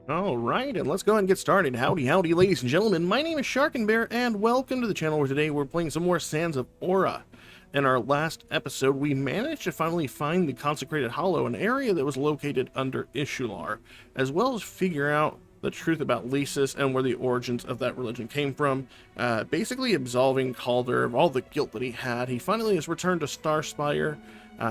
All right, and let's go ahead and get started. Howdy, howdy, ladies and gentlemen. My name is Sharkinbear, and welcome to the channel where today we're playing some more Sands of Aura. In our last episode, we managed to finally find the Consecrated Hollow, an area that was located under Ishular, as well as figure out the truth about Lysis and where the origins of that religion came from, basically absolving Calder of all the guilt that he had. He finally has returned to Starspire,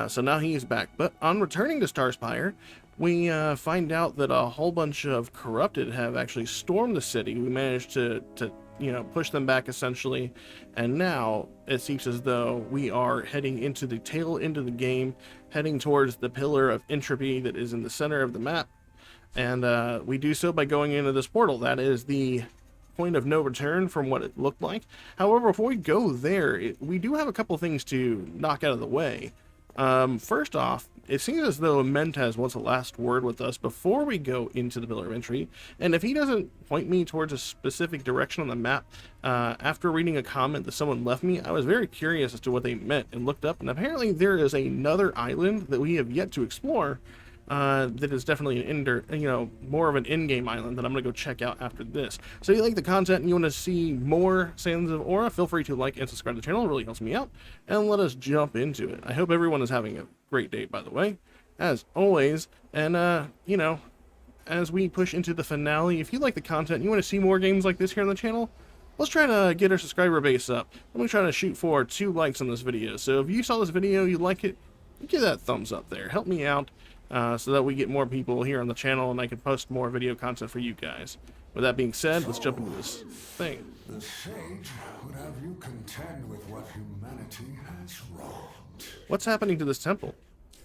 so now he is back. But on returning to Starspire, we find out that a whole bunch of corrupted have actually stormed the city. We managed to push them back essentially, and now it seems as though we are heading into the tail end of the game, heading towards the pillar of entropy that is in the center of the map, and we do so by going into this portal. That is the point of no return from what it looked like. However, before we go there, we do have a couple things to knock out of the way. First off, it seems as though Mentez wants a last word with us before we go into the Pillar of Entry, and if he doesn't point me towards a specific direction on the map, after reading a comment that someone left me, I was very curious as to what they meant and looked up, and apparently there is another island that we have yet to explore, that is definitely an more of an in-game island that I'm going to go check out after this. So if you like the content and you want to see more Sands of Aura, feel free to like and subscribe to the channel. It really helps me out. And let us jump into it. I hope everyone is having a great day, by the way, as always. And, as we push into the finale, if you like the content and you want to see more games like this here on the channel, let's try to get our subscriber base up. I'm going to try to shoot for 2 likes on this video. So if you saw this video, you like it, give that thumbs up there. Help me out. So that we get more people here on the channel and I can post more video content for you guys. With that being said, let's jump into this thing. The sage would have you contend with what humanity has wrought. What's happening to this temple?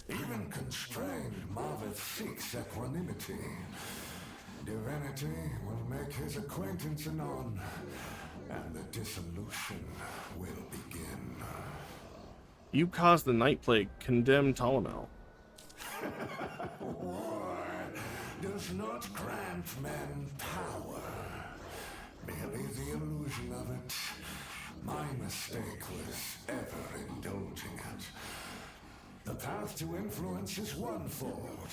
Even constrained, Marvith seeks equanimity. Divinity will make his acquaintance anon, and the dissolution will begin. You caused the Night Plague, condemn Ptolemel. War does not grant men power, merely the illusion of it. My mistake was ever indulging it. The path to influence is onefold.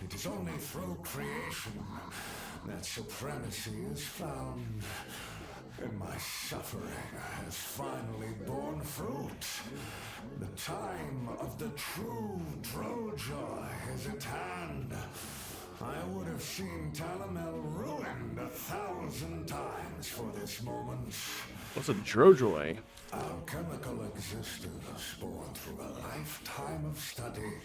It is only through creation that supremacy is found. And my suffering has finally borne fruit. The time of the true Drojoy is at hand. I would have seen Talamel ruined 1,000 times for this moment. What's a Drojoy? Alchemical existence born through a lifetime of study,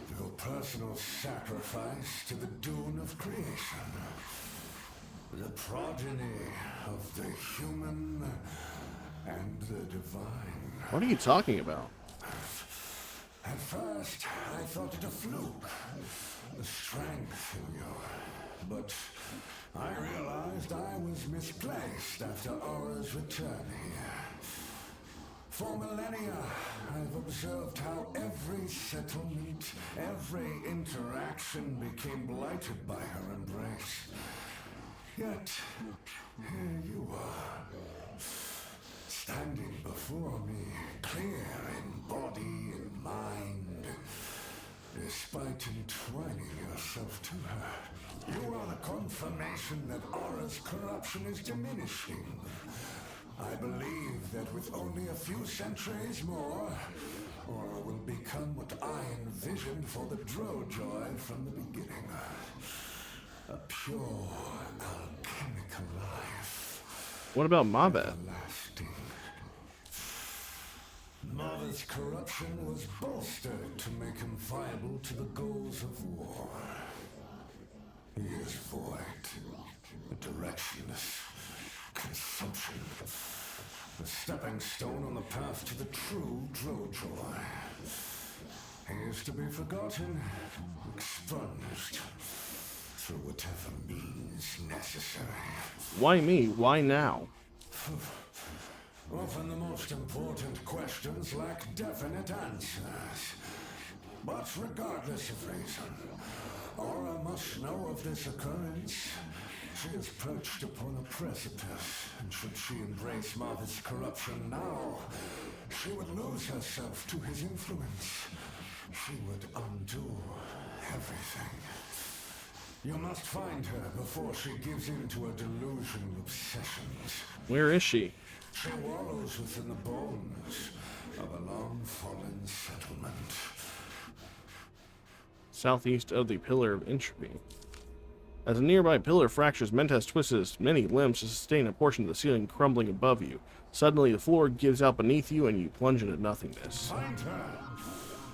through personal sacrifice to the dune of creation. The progeny of the human and the divine. What are you talking about? At first, I thought it a fluke, the strength in you. But I realized I was misplaced after Aura's return here. For millennia, I've observed how every settlement, every interaction became blighted by her embrace. Yet, here you are, standing before me, clear in body and mind, despite entwining yourself to her. You are the confirmation that Aura's corruption is diminishing. I believe that with only a few centuries more, Aura will become what I envisioned for the Drojoy from the beginning. A pure, alchemical life. What about Mabeth? Everlasting. Marvith's corruption was bolstered to make him viable to the goals of war. He is void, directionless, consumption. A stepping stone on the path to the true Drojoy. He is to be forgotten, expunged. Through whatever means necessary. Why me? Why now? Often the most important questions lack definite answers. But regardless of reason, Aura must know of this occurrence. She is perched upon a precipice, and should she embrace Marvith's corruption now, she would lose herself to his influence. She would undo everything. You must find her before she gives in to a delusion of obsessions. Where is she? She wallows within the bones of a long-fallen settlement. Southeast of the Pillar of Entropy. As a nearby pillar fractures, Mentes twists many limbs to sustain a portion of the ceiling crumbling above you. Suddenly, the floor gives out beneath you, and you plunge into nothingness. Find her.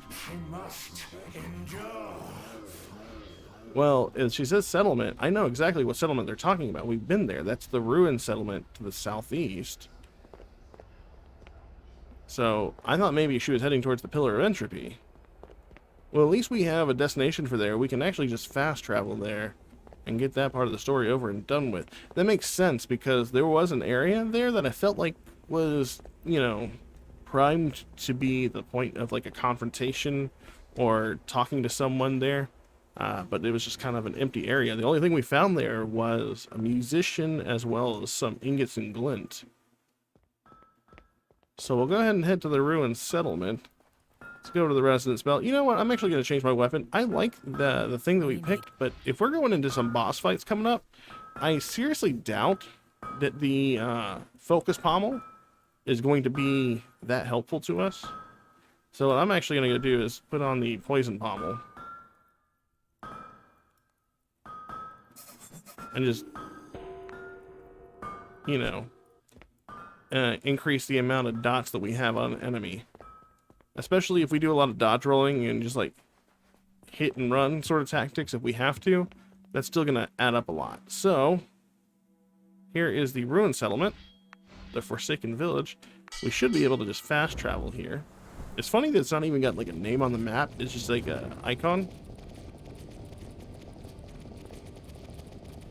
She must endure. Well, if she says settlement, I know exactly what settlement they're talking about. We've been there. That's the ruined settlement to the southeast. So, I thought maybe she was heading towards the Pillar of Entropy. Well, at least we have a destination for there. We can actually just fast travel there and get that part of the story over and done with. That makes sense because there was an area there that I felt like was, you know, primed to be the point of like a confrontation or talking to someone there. But it was just kind of an empty area. The only thing we found there was a musician as well as some ingots and glint. So we'll go ahead and head to the ruined settlement. Let's go to the residence belt. You know what? I'm actually going to change my weapon. I like the thing that we picked, but if we're going into some boss fights coming up, I seriously doubt that the focus pommel is going to be that helpful to us. So what I'm actually going to do is put on the poison pommel. And just, you know, increase the amount of dots that we have on an enemy. Especially if we do a lot of dodge rolling and just like hit and run sort of tactics if we have to. That's still going to add up a lot. So, here is the ruined settlement. The Forsaken Village. We should be able to just fast travel here. It's funny that it's not even got like a name on the map. It's just like an icon.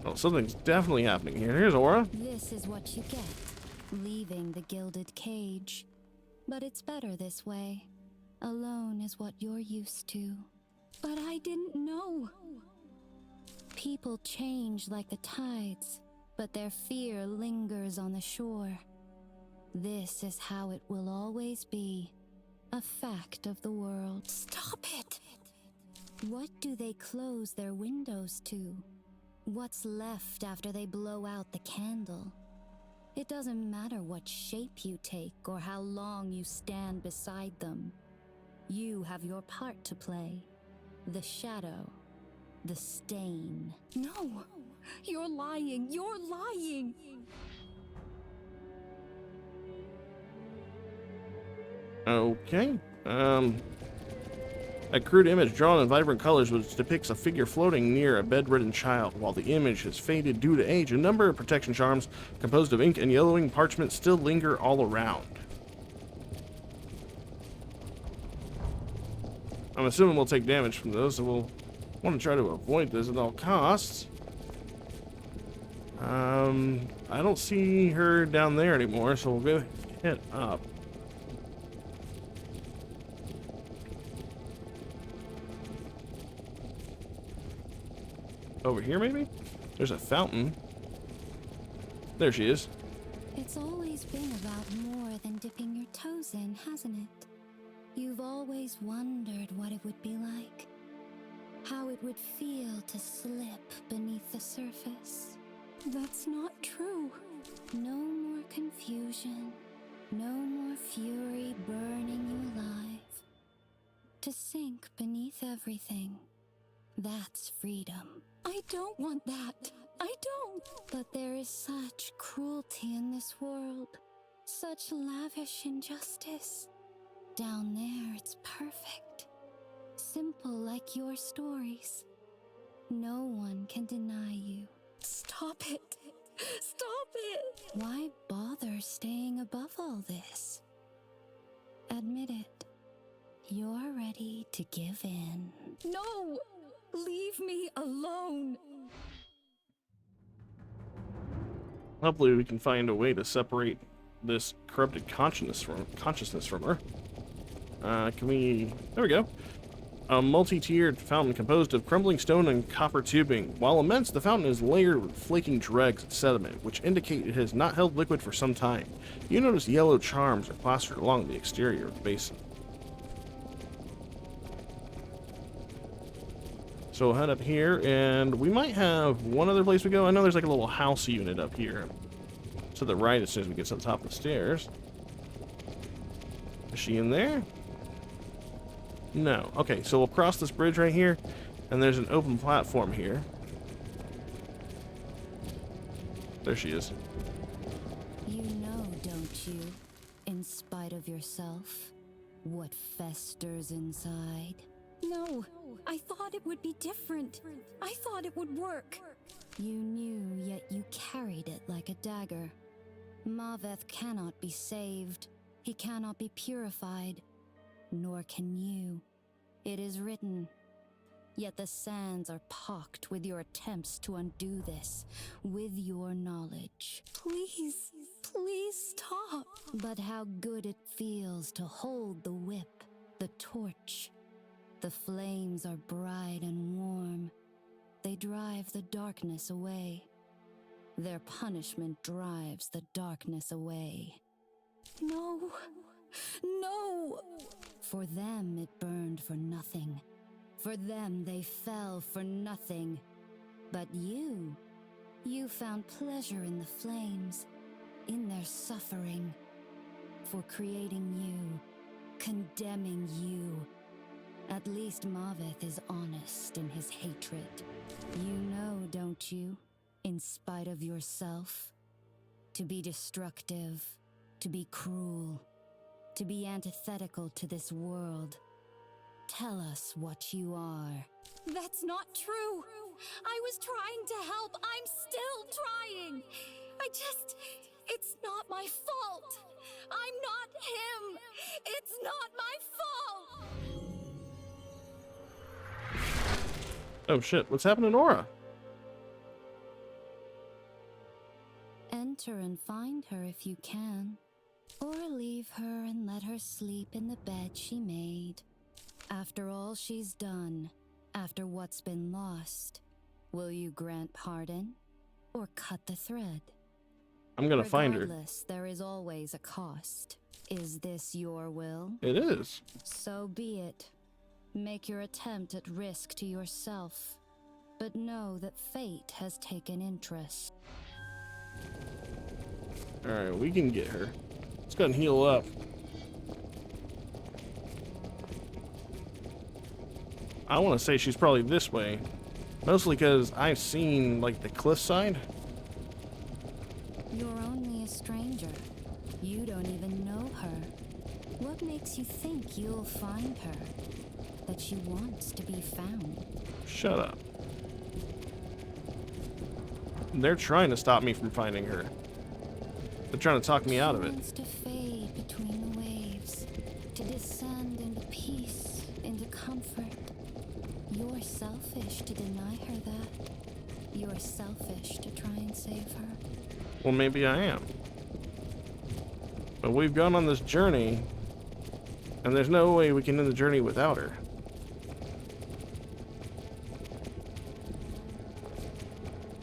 Oh, something's definitely happening here. Here's Aura. This is what you get, leaving the gilded cage. But it's better this way. Alone is what you're used to. But I didn't know. People change like the tides, but their fear lingers on the shore. This is how it will always be. A fact of the world. Stop it! What do they close their windows to? What's left after they blow out the candle? It doesn't matter what shape you take or how long you stand beside them. You have your part to play. The shadow. The stain. No! You're lying! You're lying! Okay. A crude image drawn in vibrant colors which depicts a figure floating near a bedridden child. While the image has faded due to age, a number of protection charms composed of ink and yellowing parchment still linger all around. I'm assuming we'll take damage from those, so we'll want to try to avoid this at all costs. I don't see her down there anymore, so we'll go head up. Over here, maybe? There's a fountain. There she is. It's always been about more than dipping your toes in, hasn't it? You've always wondered what it would be like. How it would feel to slip beneath the surface. That's not true. No more confusion. No more fury burning you alive. To sink beneath everything. That's freedom. I don't want that. I don't. But there is such cruelty in this world. Such lavish injustice. Down there, it's perfect. Simple like your stories. No one can deny you. Stop it. Stop it. Why bother staying above all this? Admit it. You're ready to give in. No! Leave me alone! Hopefully we can find a way to separate this corrupted consciousness from her. Can we... There we go. A multi-tiered fountain composed of crumbling stone and copper tubing. While immense, the fountain is layered with flaking dregs and sediment, which indicate it has not held liquid for some time. You notice yellow charms are plastered along the exterior of the basin. So we'll head up here, and we might have one other place we go. I know there's like a little house unit up here to the right as soon as we get to the top of the stairs. Is she in there? No. Okay, so we'll cross this bridge right here, and there's an open platform here. There she is. You know, don't you, in spite of yourself, what festers inside? No, I thought it would be different. I thought it would work. You knew, yet you carried it like a dagger. Maveth cannot be saved. He cannot be purified. Nor can you. It is written. Yet the sands are pocked with your attempts to undo this, with your knowledge. Please, please stop. But how good it feels to hold the whip, the torch. The flames are bright and warm. They drive the darkness away. Their punishment drives the darkness away. No, no! For them it burned for nothing. For them they fell for nothing. But you found pleasure in the flames, in their suffering. For creating you, condemning you. At least Maveth is honest in his hatred. You know, don't you, in spite of yourself, to be destructive, to be cruel, to be antithetical to this world. Tell us what you are. That's not true. I was trying to help. I'm still trying. It's not my fault. I'm not him. It's not my fault. Oh shit, what's happening to Aura? Enter and find her if you can. Or leave her and let her sleep in the bed she made. After all she's done, after what's been lost, will you grant pardon or cut the thread? I'm gonna find her. Regardless, there is always a cost. Is this your will? It is. So be it. Make your attempt at risk to yourself, but know that fate has taken interest. Alright, we can get her. Let's go and heal up. I want to say she's probably this way. Mostly because I've seen, like, the cliffside. You're only a stranger. You don't even know her. What makes you think you'll find her? That she wants to be found? Shut up. They're trying to stop me from finding her. They're trying to talk me out of She it. wants to fade between the waves, to descend into peace, into comfort. You're selfish to deny her that. You're selfish to try and save her. Well, maybe I am. But we've gone on this journey, and there's no way we can end the journey without her.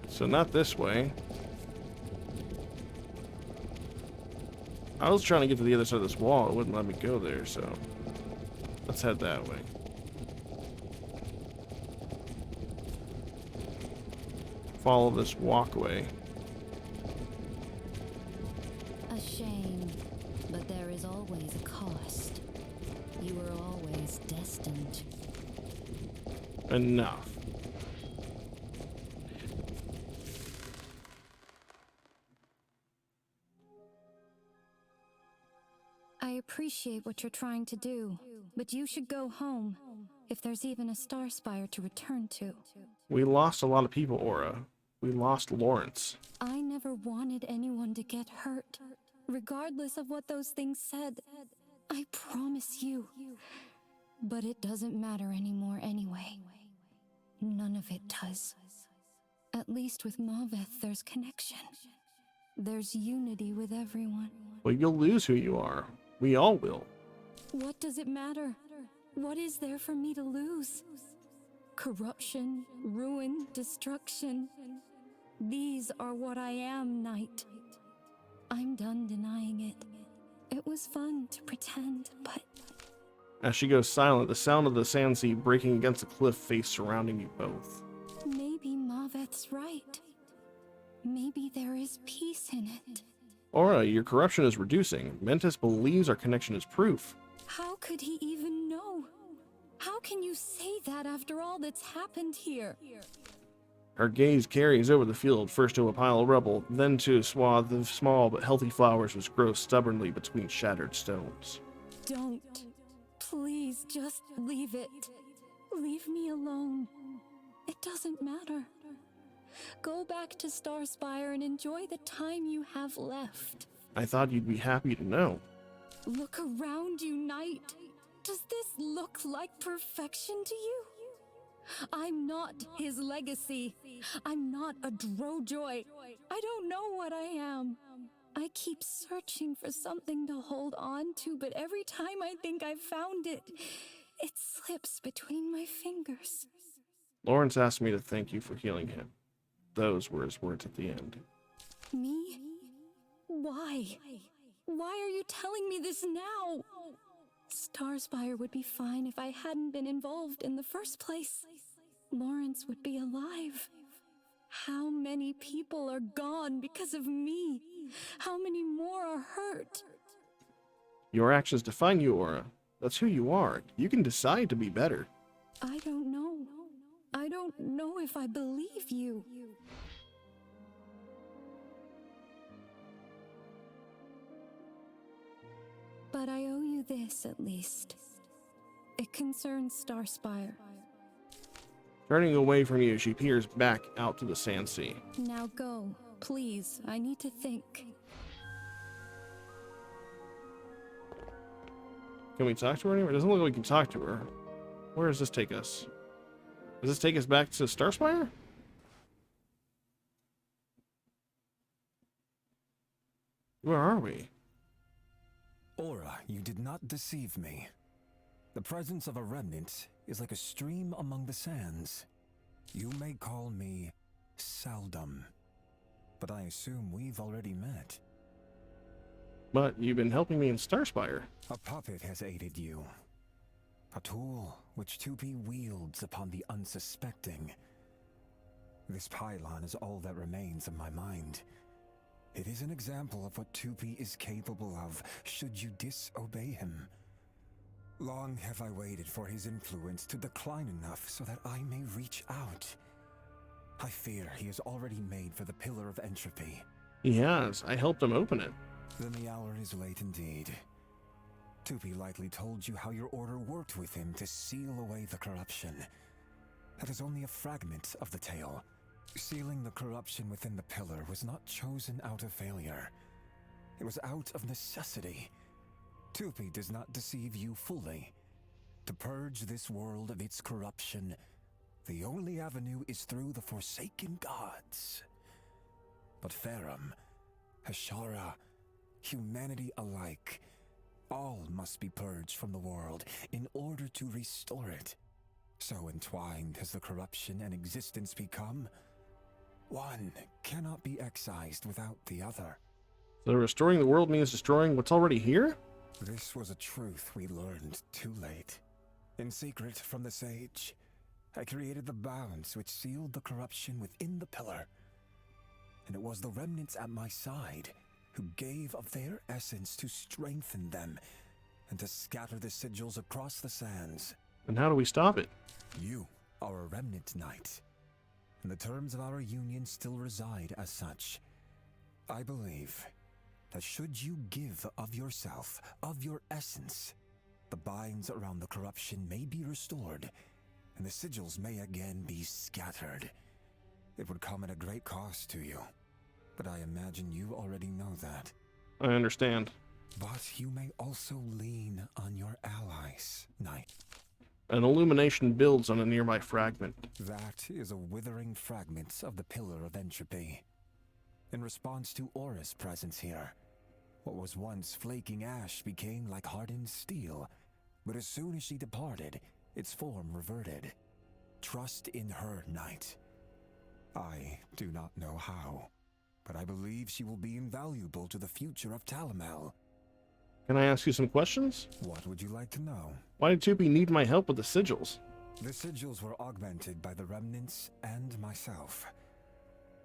So not this way. I was trying to get to the other side of this wall. It wouldn't let me go there, so let's head that way. Follow this walkway. A shame, but there is always a cost. You were always destined. Enough. I appreciate what you're trying to do, but you should go home, if there's even a star spire to return to. We lost a lot of people, Aura. We lost Lawrence. I never wanted anyone to get hurt, regardless of what those things said. I promise you. But it doesn't matter anymore anyway. None of it does. At least with Maveth, there's connection. There's unity with everyone. Well, you'll lose who you are. We all will. What does it matter? What is there for me to lose? Corruption, ruin, destruction. These are what I am, Knight. I'm done denying it. It was fun to pretend, but As she goes silent, the sound of the sand sea breaking against the cliff face surrounding you both. Maybe Mavet's right. Maybe there is peace in it. Aura, your corruption is reducing. Mentis believes our connection is proof. How could he even know? How can you say that after all that's happened here? Her gaze carries over the field, first to a pile of rubble, then to a swath of small but healthy flowers which grow stubbornly between shattered stones. Don't. Please just leave it. Leave me alone. It doesn't matter. Go back to Starspire and enjoy the time you have left. I thought you'd be happy to know. Look around you, Knight. Does this look like perfection to you? I'm not his legacy. I'm not a Drojoy. I don't know what I am. I keep searching for something to hold on to, but every time I think I've found it, it slips between my fingers. Lawrence asked me to thank you for healing him. Those were his words at the end. Me? Why? Why are you telling me this now? Starspire would be fine if I hadn't been involved in the first place. Lawrence would be alive. How many people are gone because of me? How many more are hurt? Your actions define you, Aura. That's who you are. You can decide to be better. I don't know. I don't know if I believe you. But I owe you this, at least. It concerns Starspire. Turning away from you, she peers back out to the sand sea. Now go, please. I need to think. Can we talk to her anymore? It doesn't look like we can talk to her. Where does this take us? Does this take us back to Starspire? Where are we? Aura, you did not deceive me. The presence of a remnant is like a stream among the sands. You may call me seldom, but I assume we've already met. But you've been helping me in Starspire. A puppet has aided you. A tool which Tupi wields upon the unsuspecting. This pylon is all that remains of my mind. It is an example of what Tupi is capable of should you disobey him. Long have I waited for his influence to decline enough so that I may reach out. I fear he is already made for the Pillar of Entropy. He has. I helped him open it. Then the hour is late indeed. Tupi likely told you how your order worked with him to seal away the corruption. That is only a fragment of the tale. Sealing the corruption within the pillar was not chosen out of failure. It was out of necessity. Tupi does not deceive you fully. To purge this world of its corruption, the only avenue is through the Forsaken Gods. But Farum, Hashara, humanity alike, all must be purged from the world in order to restore it. So entwined has the corruption and existence become. One cannot be excised without the other. So restoring the world means destroying what's already here? This was a truth we learned too late. In secret from the sage, I created the bounds which sealed the corruption within the pillar. And it was the remnants at my side who gave of their essence to strengthen them and to scatter the sigils across the sands. And how do we stop it? You are a remnant knight, and the terms of our union still reside as such. I believe that should you give of yourself, of your essence, the binds around the corruption may be restored, and the sigils may again be scattered. It would come at a great cost to you, but I imagine you already know that. I understand. But you may also lean on your allies, knight. An illumination builds on a nearby fragment. That is a withering fragment of the Pillar of Entropy. In response to Aura's presence here, what was once flaking ash became like hardened steel, but as soon as she departed, its form reverted. Trust in her, knight. I do not know how, but I believe she will be invaluable to the future of Talamel. Can I ask you some questions? What would you like to know? Why did Tupi need my help with the sigils? The sigils were augmented by the remnants and myself.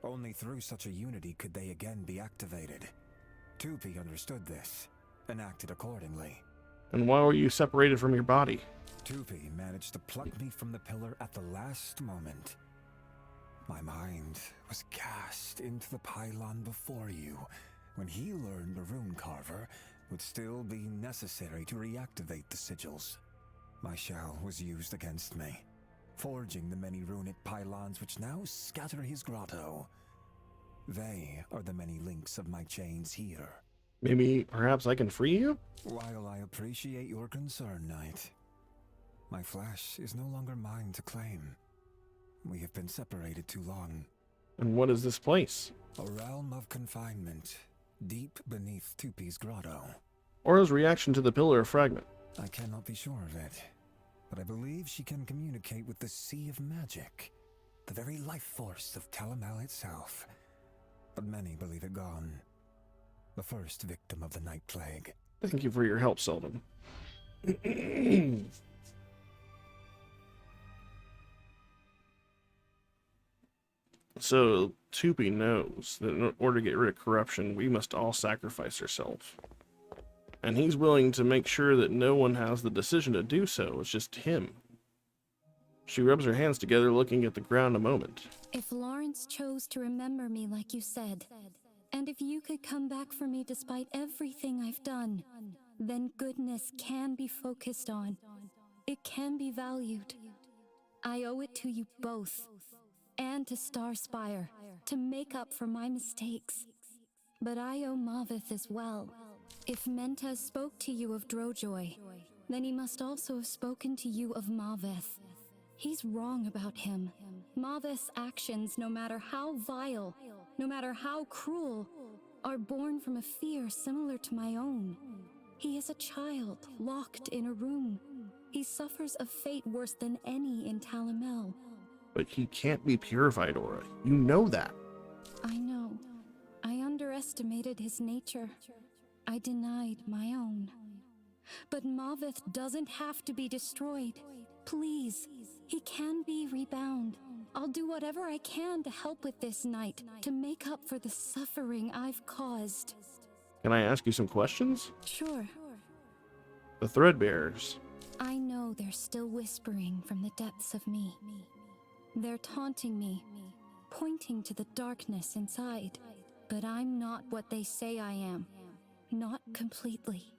Only through such a unity could they again be activated. Tupi understood this and acted accordingly. And why were you separated from your body? Tupi managed to pluck me from the pillar at the last moment. My mind was cast into the pylon before you when he learned the rune carver would still be necessary to reactivate the sigils. My shell was used against me, forging the many runic pylons which now scatter his grotto. They are the many links of my chains here. Maybe, perhaps I can free you? While I appreciate your concern, Knight, my flesh is no longer mine to claim. We have been separated too long. And what is this place? A realm of confinement, deep beneath Tupi's grotto. Aura's reaction to the pillar fragment. I cannot be sure of it, but I believe she can communicate with the Sea of Magic, the very life force of Talamel itself. But many believe it gone. The first victim of the Night Plague. Thank you for your help, Seldom. So, Tupi knows that in order to get rid of corruption, we must all sacrifice ourselves. And he's willing to make sure that no one has the decision to do so. It's just him. She rubs her hands together, looking at the ground a moment. If Lawrence chose to remember me like you said, and if you could come back for me despite everything I've done, then goodness can be focused on. It can be valued. I owe it to you both, and to Starspire, to make up for my mistakes. But I owe Maveth as well. If Menta spoke to you of Drojoy, then he must also have spoken to you of Maveth. He's wrong about him. Maveth's actions, no matter how vile, no matter how cruel, are born from a fear similar to my own. He is a child, locked in a room. He suffers a fate worse than any in Talamel. But he can't be purified, Aura. You know that. I know. I underestimated his nature. I denied my own. But Maveth doesn't have to be destroyed. Please, he can be rebound. I'll do whatever I can to help with this night, to make up for the suffering I've caused. Can I ask you some questions? Sure. The Threadbearers. I know they're still whispering from the depths of me. They're taunting me, pointing to the darkness inside. But I'm not what they say I am. Not completely.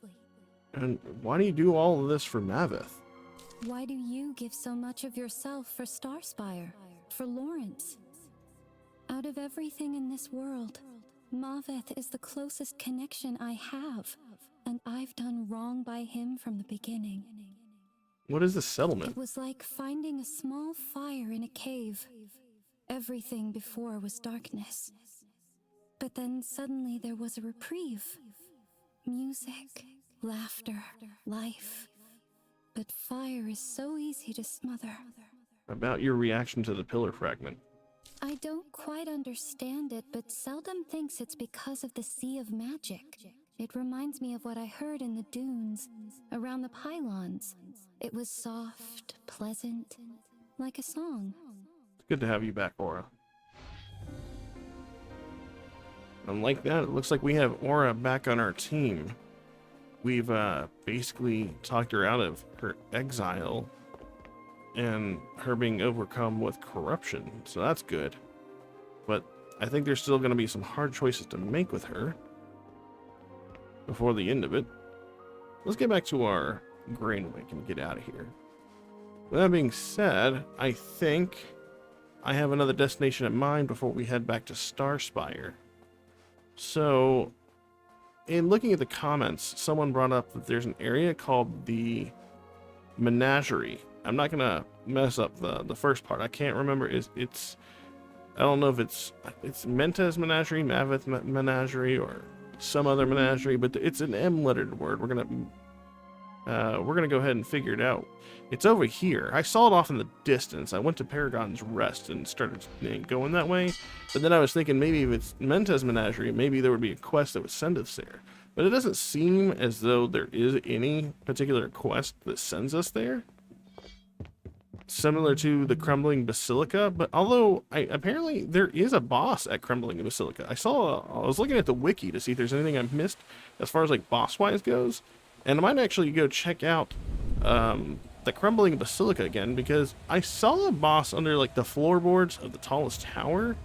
And why do you do all of this for Maveth? Why do you give so much of yourself for Starspire? For Lawrence? Out of everything in this world, Maveth is the closest connection I have, and I've done wrong by him from the beginning. What is the settlement? It was like finding a small fire in a cave. Everything before was darkness. But then suddenly there was a reprieve. Music, laughter, life. But fire is so easy to smother. About your reaction to the pillar fragment. I don't quite understand it, but seldom thinks it's because of the Sea of Magic. It reminds me of what I heard in the dunes, around the pylons. It was soft, pleasant, like a song. It's good to have you back, Aura. And like that, it looks like we have Aura back on our team. We've basically talked her out of her exile and her being overcome with corruption, so that's good. But I think there's still going to be some hard choices to make with her before the end of it. Let's get back to our Grainwick and get out of here. With that being said, I think I have another destination in mind before we head back to Starspire. So, in looking at the comments, someone brought up that there's an area called the Menagerie. I'm not gonna mess up the first part. I can't remember. It's I don't know if it's Menta's Menagerie, Maveth Menagerie, or some other menagerie, but it's an M-lettered word. We're gonna go ahead and figure it out. It's over here. I saw it off in the distance. I went to Paragon's Rest and started going that way. But then I was thinking maybe if it's Menta's Menagerie, maybe there would be a quest that would send us there. but it doesn't seem as though there is any particular quest that sends us there. Similar to the Crumbling Basilica, but although apparently there is a boss at Crumbling Basilica. I was looking at the wiki to see if there's anything I've missed as far as like boss-wise goes, and I might actually go check out the Crumbling Basilica again, because I saw a boss under like the floorboards of the tallest tower,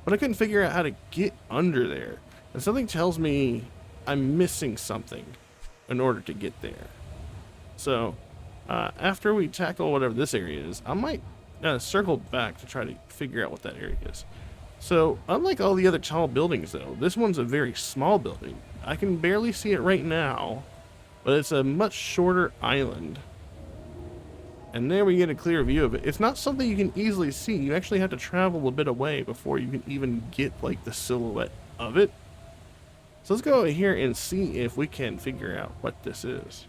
but I couldn't figure out how to get under there, and something tells me I'm missing something in order to get there. So after we tackle whatever this area is, I might circle back to try to figure out what that area is. So, unlike all the other tall buildings though, this one's a very small building. I can barely see it right now, but it's a much shorter island. And there we get a clear view of it. It's not something you can easily see. You actually have to travel a bit away before you can even get like the silhouette of it. So let's go over here and see if we can figure out what this is.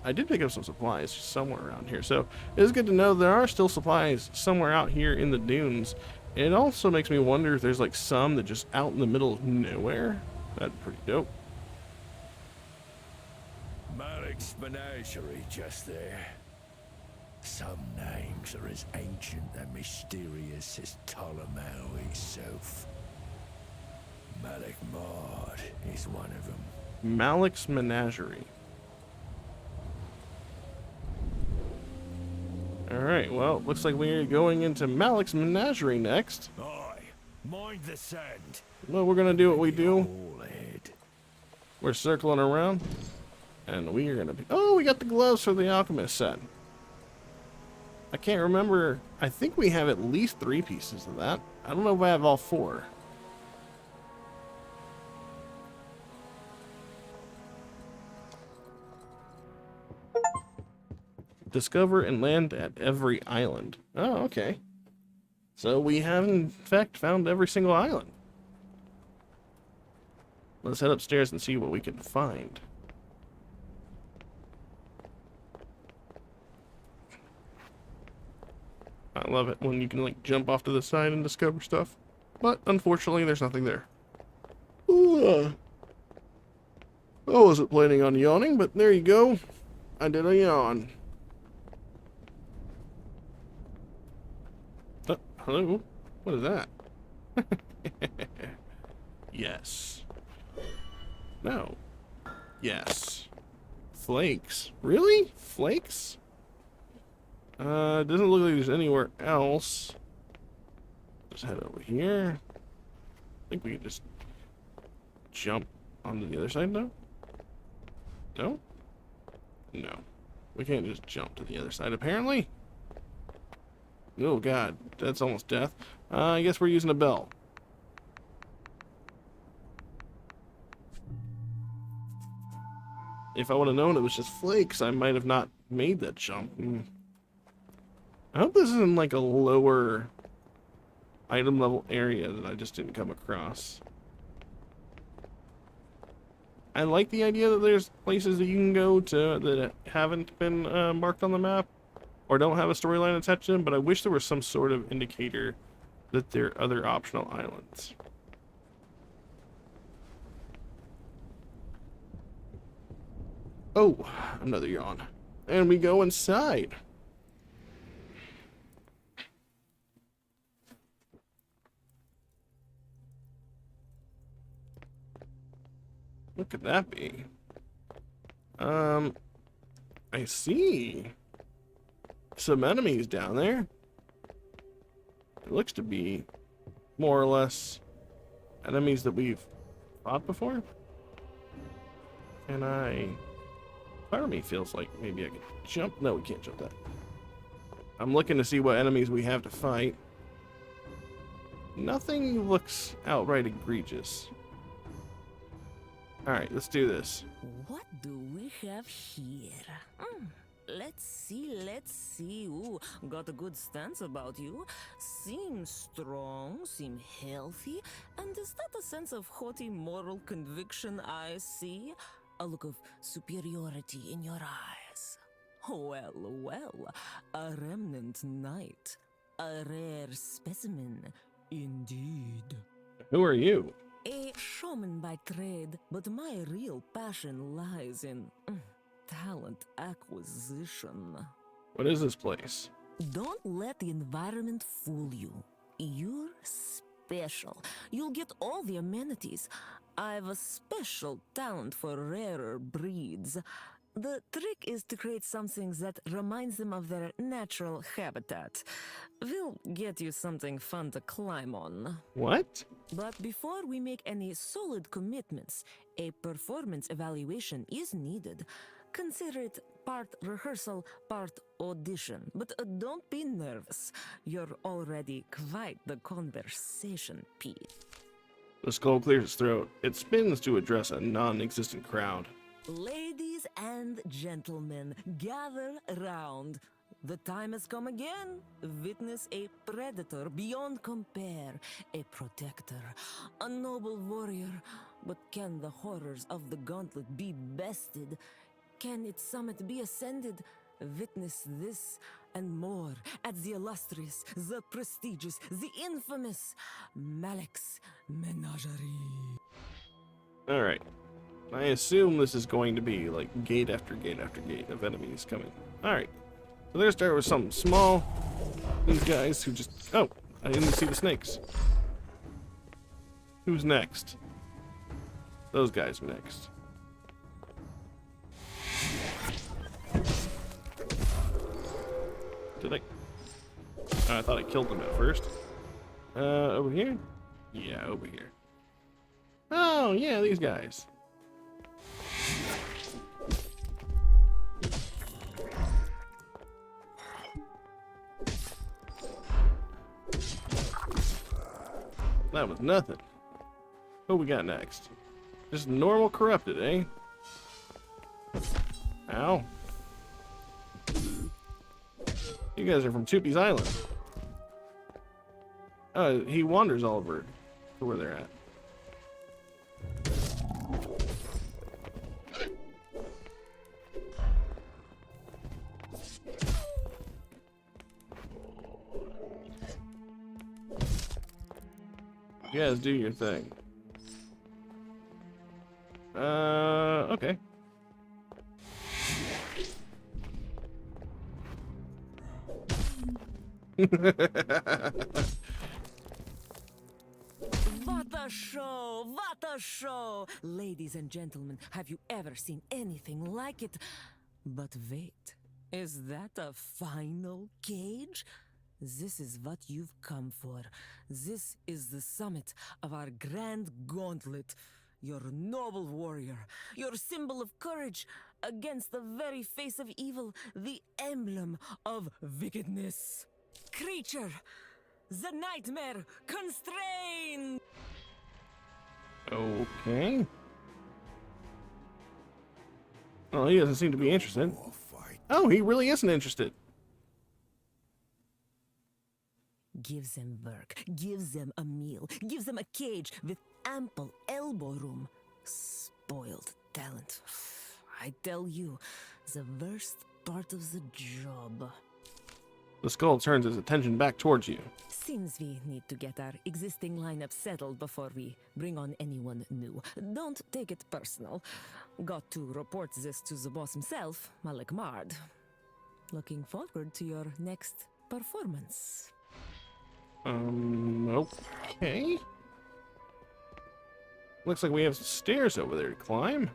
I did pick up some supplies somewhere around here, so it is good to know there are still supplies somewhere out here in the dunes. It also makes me wonder if there's like some that just out in the middle of nowhere. That'd be pretty dope. Malik's menagerie just there. Some names are as ancient and mysterious as Ptolemy himself. Malik Maud is one of them. Malik's Menagerie. Alright, well, looks like we're going into Malik's Menagerie next. Aye, mind the sand. Well, we're gonna do what we do. All ahead. We're circling around, and we are gonna be... Oh, we got the gloves for the alchemist set. I can't remember. I think we have at least 3 pieces of that. I don't know if I have all 4. Discover and land at every island. Oh, okay. So we have in fact found every single island. Let's head upstairs and see what we can find. I love it when you can like jump off to the side and discover stuff. But unfortunately there's nothing there. Ooh, I wasn't planning on yawning, but there you go. I did a yawn. Hello? What is that? Yes. No. Yes. Flakes. Really? Flakes? Doesn't look like there's anywhere else. Just head over here. I think we can just jump onto the other side now? No? No. We can't just jump to the other side, apparently. Oh god, that's almost death. I guess we're using a bell. If I would have known it was just flakes, I might have not made that jump. I hope this isn't like a lower item level area that I just didn't come across. I like the idea that there's places that you can go to that haven't been marked on the map, or don't have a storyline attached to them, but I wish there was some sort of indicator that there are other optional islands. Oh, another yawn. And we go inside. What could that be? I see some enemies down there. It looks to be more or less enemies that we've fought before. And part of me feels like maybe I could jump. No, we can't jump that. I'm looking to see what enemies we have to fight. Nothing looks outright egregious. Alright, let's do this. What do we have here? Let's see. Ooh, got a good stance about you. Seem strong, seem healthy. And is that a sense of haughty moral conviction I see? A look of superiority in your eyes? Well, a remnant knight. A rare specimen, indeed. Who are you? A showman by trade, but my real passion lies in talent acquisition. What is this place? Don't let the environment fool you. You're special. You'll get all the amenities. I've a special talent for rarer breeds. The trick is to create something that reminds them of their natural habitat. We'll get you something fun to climb on. What? But before we make any solid commitments, a performance evaluation is needed. Consider it part rehearsal, part audition. But don't be nervous. You're already quite the conversation piece. The skull clears its throat. It spins to address a non-existent crowd. Ladies and gentlemen, gather round. The time has come again. Witness a predator beyond compare, a protector, a noble warrior. But can the horrors of the gauntlet be bested? Can its summit be ascended? Witness this and more at the illustrious, the prestigious, the infamous Malik's Menagerie. Alright. I assume this is going to be like gate after gate after gate of enemies coming. Alright. So they're gonna start with something small. These guys who just... Oh, I didn't see the snakes. Who's next? Those guys are next. Did I... Oh, I thought I killed them at first. Over here? Yeah, over here. Oh, yeah, these guys. That was nothing. What we got next? Just normal corrupted, eh? Ow. You guys are from Tupi's Island. He wanders all over to where they're at. You guys do your thing. Okay. What a show! What a show! Ladies and gentlemen, have you ever seen anything like it? But wait, is that a final cage? This is what you've come for. This is the summit of our grand gauntlet. Your noble warrior, your symbol of courage against the very face of evil, the emblem of wickedness. Creature, the nightmare, constrained! Okay. Well, he doesn't seem to be interested. Oh, he really isn't interested. Gives them work, gives them a meal, gives them a cage with ample elbow room. Spoiled talent. I tell you, the worst part of the job. The skull turns his attention back towards you. Seems we need to get our existing lineup settled before we bring on anyone new. Don't take it personal. Got to report this to the boss himself, Malik Mard. Looking forward to your next performance. Okay. Looks like we have some stairs over there to climb.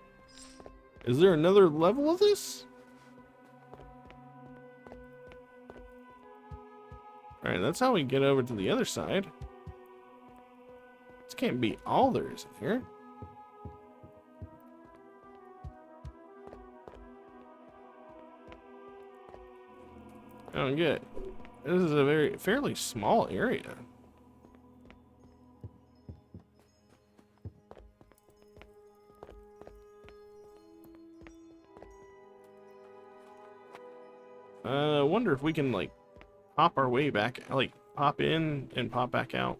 Is there another level of this? Alright, that's how we get over to the other side. This can't be all there is here. I don't get it. This is a fairly small area. I wonder if we can, like, pop our way back, like, pop in and pop back out.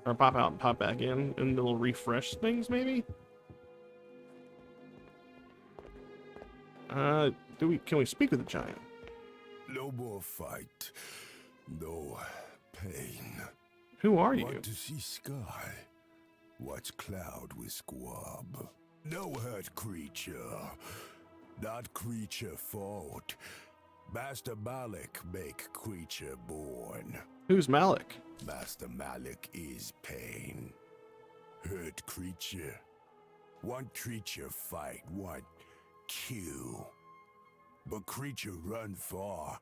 Or pop out and pop back in, and it'll refresh things, maybe? Can we speak with the giant? No more fight. No pain. Who are you? Want to see sky? What's cloud with squab? No hurt creature. Not creature fault. Master Malik make creature born. Who's Malik? Master Malik is pain. Hurt creature. One creature fight, one kill. But creature run far.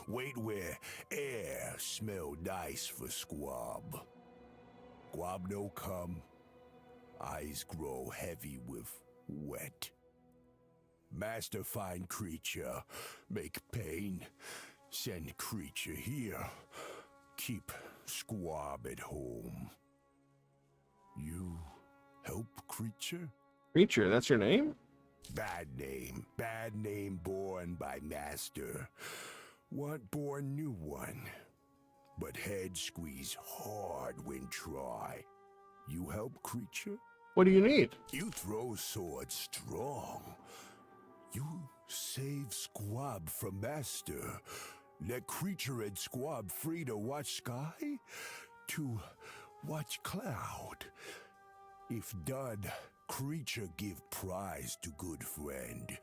Wait where air smell nice for squab. Squab no come. Eyes grow heavy with wet. Master find creature, make pain. Send creature here. Keep squab at home. You help creature? Creature, that's your name? Bad name born by master. Want born new one. But head squeeze hard when try. You help creature? What do you need? You throw sword strong. You save squab from master. Let creature and squab free to watch sky, to watch cloud. If done, creature give prize to good friend.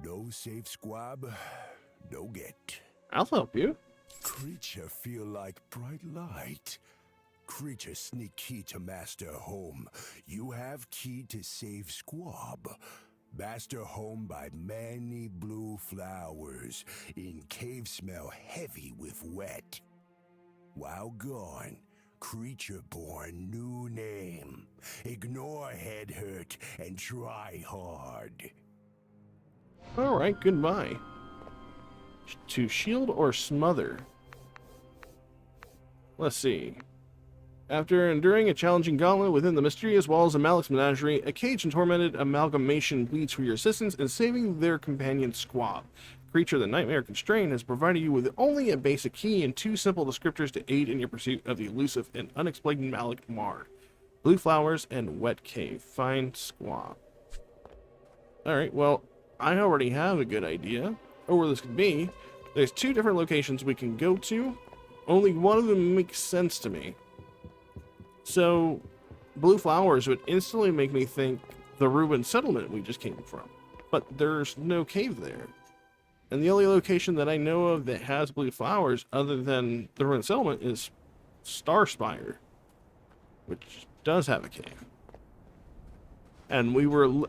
No save squab, no get. I'll help you. Creature feel like bright light. Creature sneak key to master home. You have key to save squab. Master home by many blue flowers. In cave smell heavy with wet. While gone, creature born new name. Ignore head hurt and try hard. Alright, goodbye. To shield or smother? Let's see. After enduring a challenging gauntlet within the mysterious walls of Malik's menagerie, a caged and tormented amalgamation pleads for your assistance in saving their companion Squab. Creature the Nightmare Constrained has provided you with only a basic key and 2 simple descriptors to aid in your pursuit of the elusive and unexplained Malik Mard. Blue flowers and wet cave. Find Squab. Alright, well, I already have a good idea of where this could be. There's 2 different locations we can go to. Only one of them makes sense to me. So, blue flowers would instantly make me think the ruined settlement we just came from. But there's no cave there. And the only location that I know of that has blue flowers other than the ruined settlement is Starspire, which does have a cave. And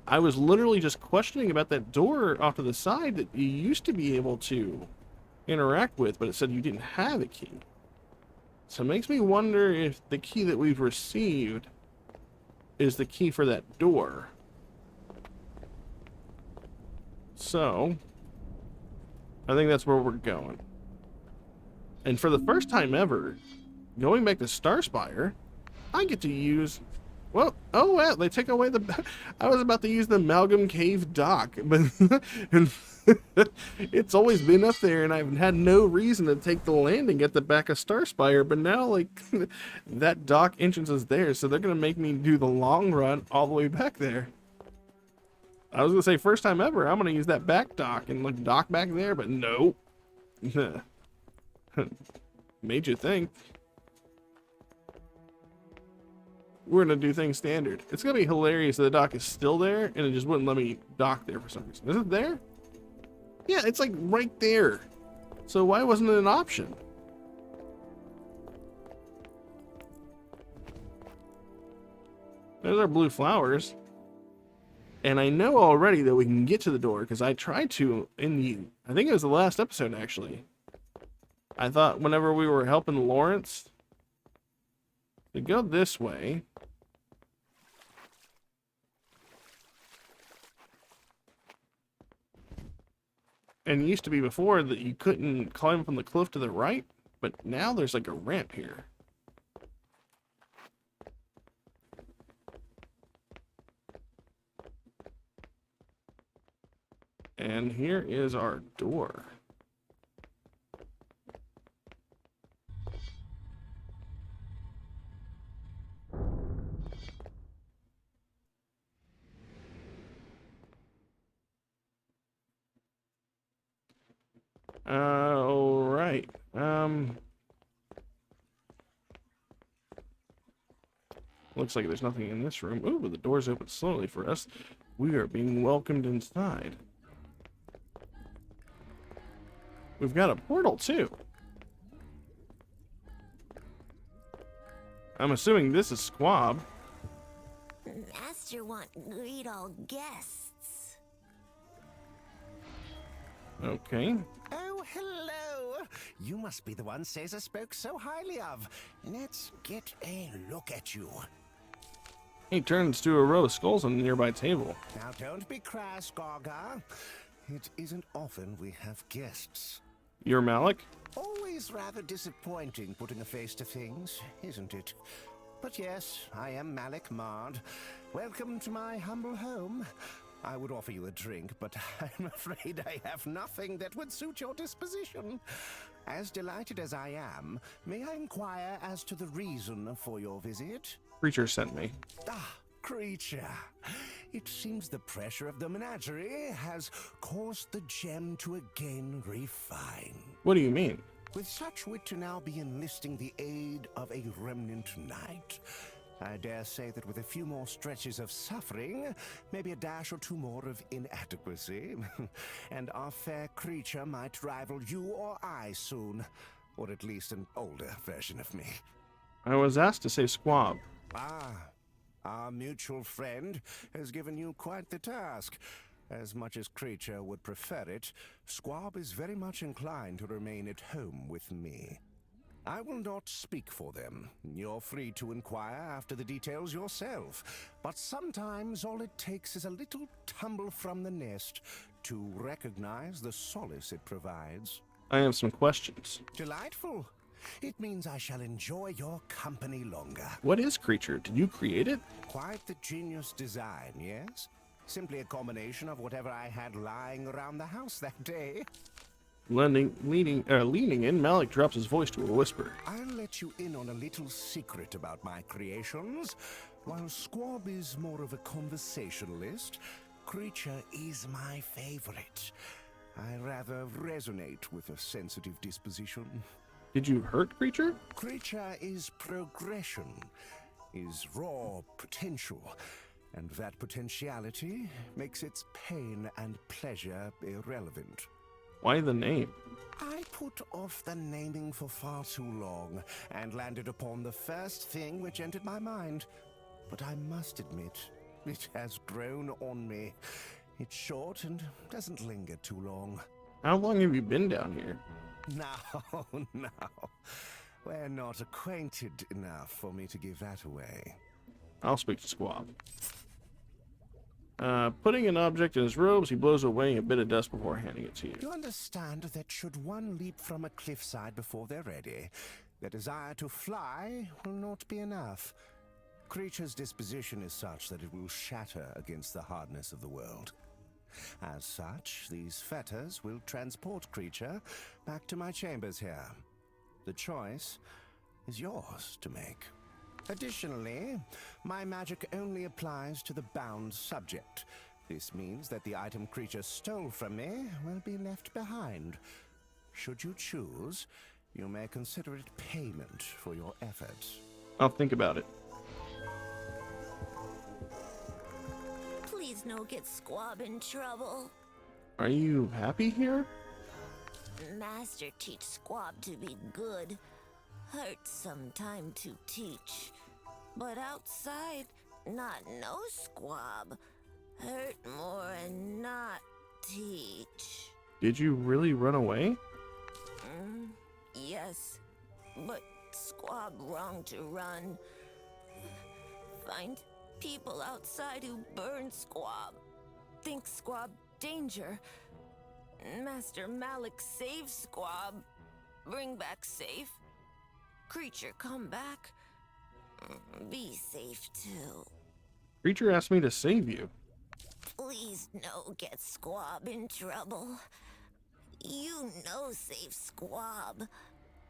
I was literally just questioning about that door off to the side that you used to be able to interact with, but it said you didn't have a key. So it makes me wonder if the key that we've received is the key for that door. So, I think that's where we're going. And for the first time ever, going back to Starspire, I get to use... Well, oh well, they take away the... I was about to use the Amalgam Cave dock, but it's always been up there, and I've had no reason to take the landing at the back of Starspire, but now, like, that dock entrance is there, so they're going to make me do the long run all the way back there. I was going to say, first time ever, I'm going to use that back dock and, like, dock back there, but nope. Made you think. We're going to do things standard. It's going to be hilarious that the dock is still there, and it just wouldn't let me dock there for some reason. Is it there? Yeah, it's like right there. So why wasn't it an option? There's our blue flowers. And I know already that we can get to the door, because I tried to in the... I think it was the last episode, actually. I thought whenever we were helping Lawrence to go this way... And it used to be before that you couldn't climb from the cliff to the right, but now there's like a ramp here. And here is our door. All right. Looks like there's nothing in this room. Ooh, the doors open slowly for us. We are being welcomed inside. We've got a portal, too. I'm assuming this is Squab. Master want greet all guests. Okay. Oh, hello. You must be the one Caesar spoke so highly of. Let's get a look at you. He turns to a row of skulls on the nearby table. Now, don't be crass, Gorga. It isn't often we have guests. You're Malik? Always rather disappointing putting a face to things, isn't it? But yes, I am Malik Mard. Welcome to my humble home. I would offer you a drink, but I'm afraid I have nothing that would suit your disposition. As delighted as I am, may I inquire as to the reason for your visit? Creature sent me. Ah, Creature. It seems the pressure of the menagerie has caused the gem to again refine. What do you mean? With such wit to now be enlisting the aid of a remnant knight, I dare say that with a few more stretches of suffering, maybe a dash or two more of inadequacy, and our fair creature might rival you or I soon, or at least an older version of me. I was asked to say Squab. Ah, our mutual friend has given you quite the task. As much as Creature would prefer it, Squab is very much inclined to remain at home with me. I will not speak for them. You're free to inquire after the details yourself. But sometimes all it takes is a little tumble from the nest to recognize the solace it provides. I have some questions. Delightful. It means I shall enjoy your company longer. What is Creature? Did you create it? Quite the genius design, yes? Simply a combination of whatever I had lying around the house that day. Leaning in, Malik drops his voice to a whisper. I'll let you in on a little secret about my creations. While Squab is more of a conversationalist, Creature is my favorite. I rather resonate with a sensitive disposition. Did you hurt Creature? Creature is progression, is raw potential, and that potentiality makes its pain and pleasure irrelevant. Why the name? I put off the naming for far too long, and landed upon the first thing which entered my mind. But I must admit, it has grown on me. It's short and doesn't linger too long. How long have you been down here? No. We're not acquainted enough for me to give that away. I'll speak to Squab. Putting an object in his robes, he blows away a bit of dust before handing it to you. You understand that should one leap from a cliffside before they're ready, their desire to fly will not be enough. Creature's disposition is such that it will shatter against the hardness of the world. As such, these fetters will transport Creature back to my chambers here. The choice is yours to make. Additionally, my magic only applies to the bound subject. This means that the item Creature stole from me will be left behind. Should you choose, you may consider it payment for your efforts. I'll think about it. Please no get Squab in trouble. Are you happy here? Master teach Squab to be good. Hurt sometime to teach. But outside, not no Squab. Hurt more and not teach. Did you really run away? Yes, but Squab wrong to run. Find people outside who burn Squab. Think Squab danger. Master Malik save Squab. Bring back safe. Creature come back. Be safe too. Creature asked me to save you. Please no get Squab in trouble. You no save Squab.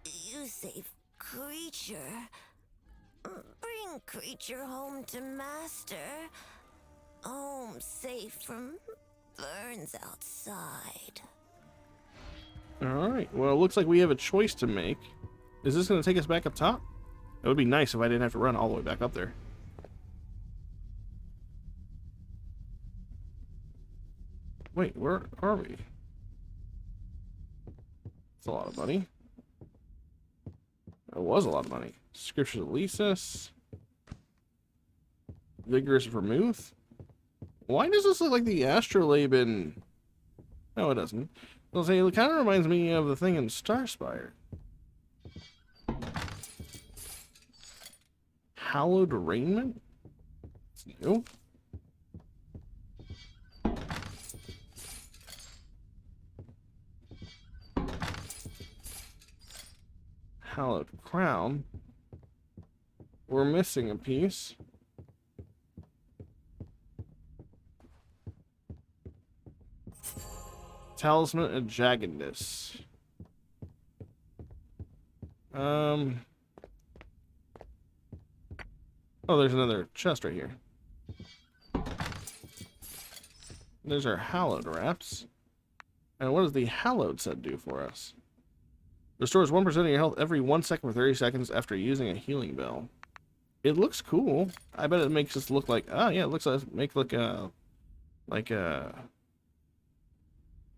You save Creature. Bring Creature home to Master. Home safe from burns outside. Alright, well, it looks like we have a choice to make. Is this going to take us back up top? It would be nice if I didn't have to run all the way back up there. Wait, where are we? It's a lot of money. It was a lot of money. Scripture Elisis. Vigorous Vermouth. Why does this look like the astrolabe in... No, it doesn't. I'll say it kind of reminds me of the thing in Starspire. Hallowed Raiment? It's new. Hallowed Crown. We're missing a piece. Talisman of Jaggedness. Oh, there's another chest right here. There's our hallowed wraps. And what does the hallowed set do for us? Restores 1% of your health every 1 second for 30 seconds after using a healing bell. It looks cool. I bet it makes us look like, oh yeah, it looks like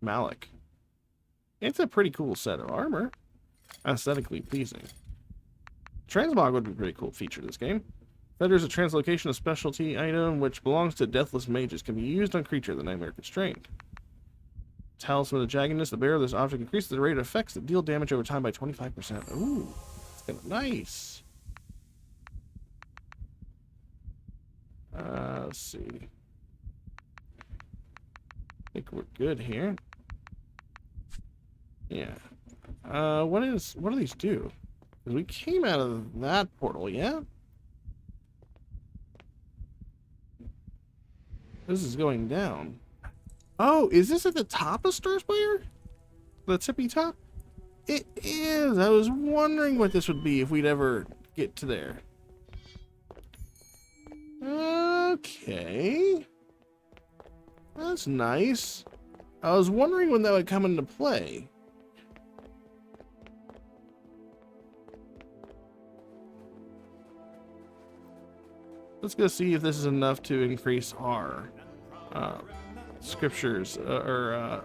Malik. It's a pretty cool set of armor. Aesthetically pleasing. Transmog would be a pretty cool feature of this game. Fetters a translocation, a specialty item which belongs to deathless mages, can be used on creature the nightmare constrained. Talisman of Jaggedness, the bearer of this object increases the rate of effects that deal damage over time by 25%. Ooh, it's kind of nice. Let's see. I think we're good here. Yeah. What do these do? Because we came out of that portal, yeah? This is going down. Oh, is this at the top of Starspire? The tippy top? It is. I was wondering what this would be if we'd ever get to there. Okay. That's nice. I was wondering when that would come into play. Let's go see if this is enough to increase our scriptures or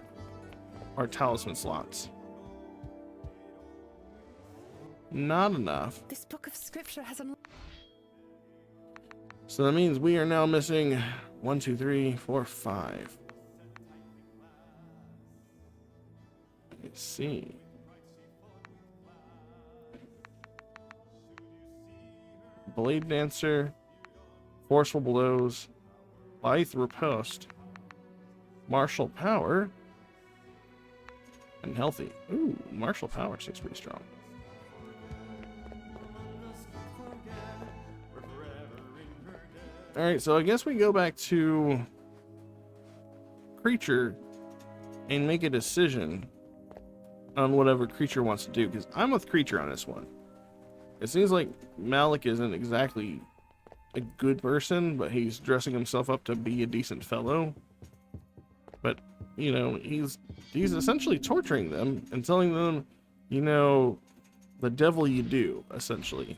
our talisman slots. Not enough. This book of scripture has a... So that means we are now missing 1, 2, 3, 4, 5. Let's see. Blade Dancer, Forceful Blows, Lithe Riposte, Martial Power, and Healthy. Ooh, Martial Power seems pretty strong. Alright, so I guess we go back to Creature and make a decision on whatever Creature wants to do, because I'm with Creature on this one. It seems like Malik isn't exactly a good person, but he's dressing himself up to be a decent fellow. But, you know, he's essentially torturing them and telling them, you know, the devil you do, essentially.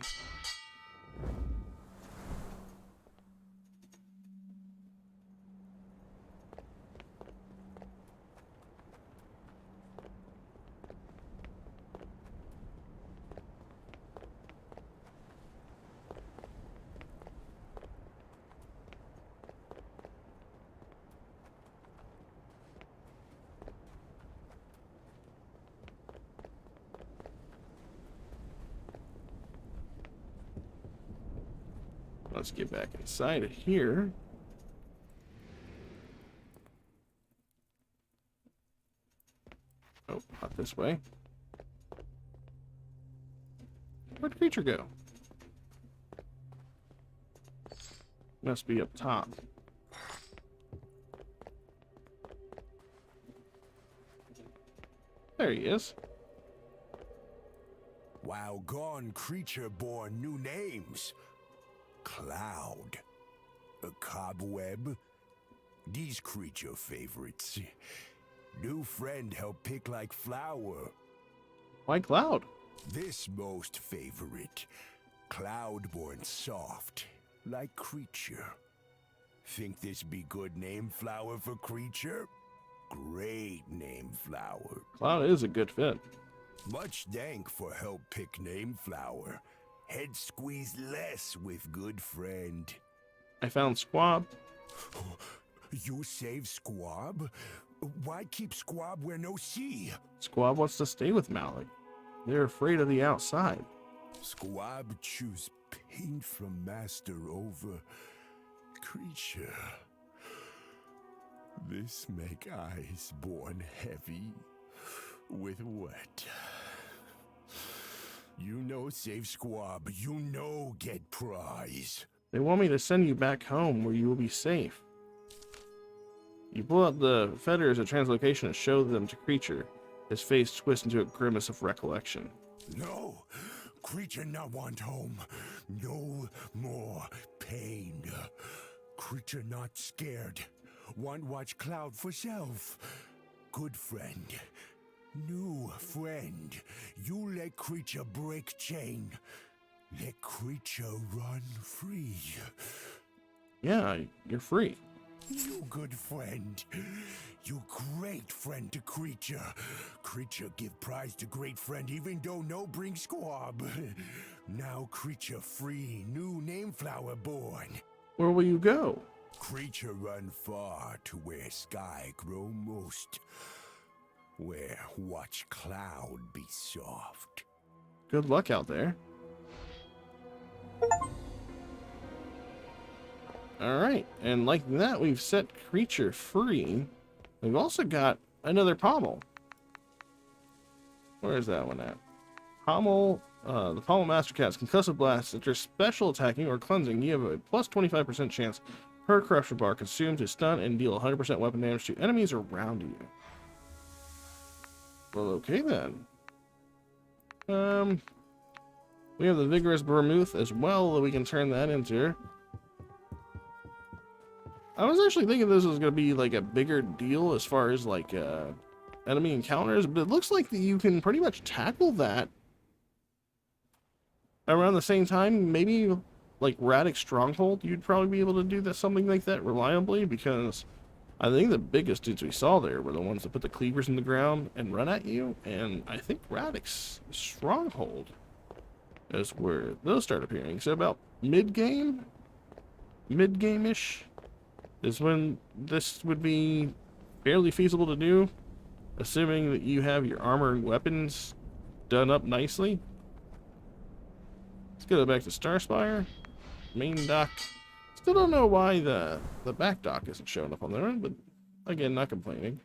Let's get back inside of here. Oh, not this way. Where'd the creature go? Must be up top. There he is. While gone, creature bore new names. Cloud, a cobweb, these creature favorites. New friend help pick like flower. Why Cloud? This most favorite, cloud-born soft, like creature. Think this be good name flower for creature? Great name, Flower. Cloud is a good fit. Much thank for help pick name, Flower. Head squeeze less with good friend. I found Squab. You save Squab? Why keep Squab where no sea? Squab wants to stay with Malik. They're afraid of the outside. Squab choose pain from master over creature. This make eyes born heavy with wet. You know save Squab, you know get prize. They want me to send you back home where you will be safe. You pull out the fetters of translocation and show them to Creature. His face twists into a grimace of recollection. No, creature not want home. No more pain. Creature not scared. Want watch Cloud for self. Good friend. New friend. You let creature break chain. Let creature run free. Yeah, you're free. You good friend. You great friend to creature. Creature give prize to great friend even though no bring squab. Now creature free, new name flower born. Where will you go? Creature run far to where sky grow most. Where watch cloud be soft. Good luck out there. Alright, and like that, we've set Creature free. We've also got another Pommel. Where is that one at? Pommel, the Pommel Master Cat's Concussive Blast. After special attacking or cleansing, you have a plus 25% chance per corruption bar consumed to stun and deal 100% weapon damage to enemies around you. Well, okay then. We have the Vigorous Vermouth as well that we can turn that into. I was actually thinking this was going to be like a bigger deal as far as like enemy encounters, but it looks like that you can pretty much tackle that around the same time. Maybe like Radix Stronghold, you'd probably be able to do that, something like that reliably, because I think the biggest dudes we saw there were the ones that put the cleavers in the ground and run at you, and I think Radix Stronghold is where those start appearing. So about mid-game-ish is when this would be fairly feasible to do, assuming that you have your armor and weapons done up nicely. Let's go back to Starspire. Main dock. Still don't know why the back dock isn't showing up on there, but again, not complaining.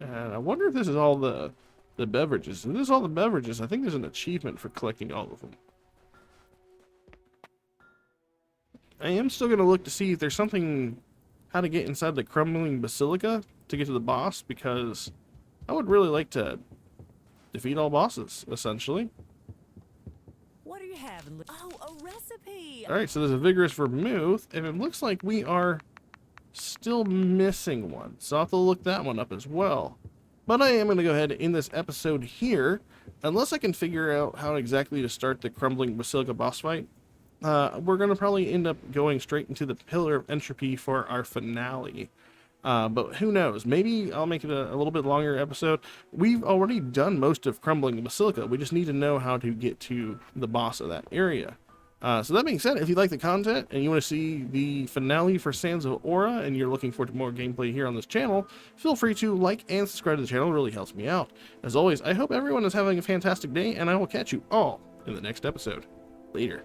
And I wonder if this is all the beverages. If this is all the beverages, I think there's an achievement for collecting all of them. I am still going to look to see if there's something, how to get inside the crumbling basilica to get to the boss, because I would really like to defeat all bosses, essentially. What are you having? Oh, a recipe! Alright, so there's a Vigorous Vermouth, and it looks like we are still missing one, so I'll have to look that one up as well. But I am going to go ahead in this episode here, unless I can figure out how exactly to start the crumbling basilica boss fight. We're going to probably end up going straight into the Pillar of Entropy for our finale. But who knows? Maybe I'll make it a little bit longer episode. We've already done most of Crumbling the Basilica. We just need to know how to get to the boss of that area. So that being said, if you like the content and you want to see the finale for Sands of Aura and you're looking forward to more gameplay here on this channel, feel free to like and subscribe to the channel. It really helps me out. As always, I hope everyone is having a fantastic day, and I will catch you all in the next episode. Later.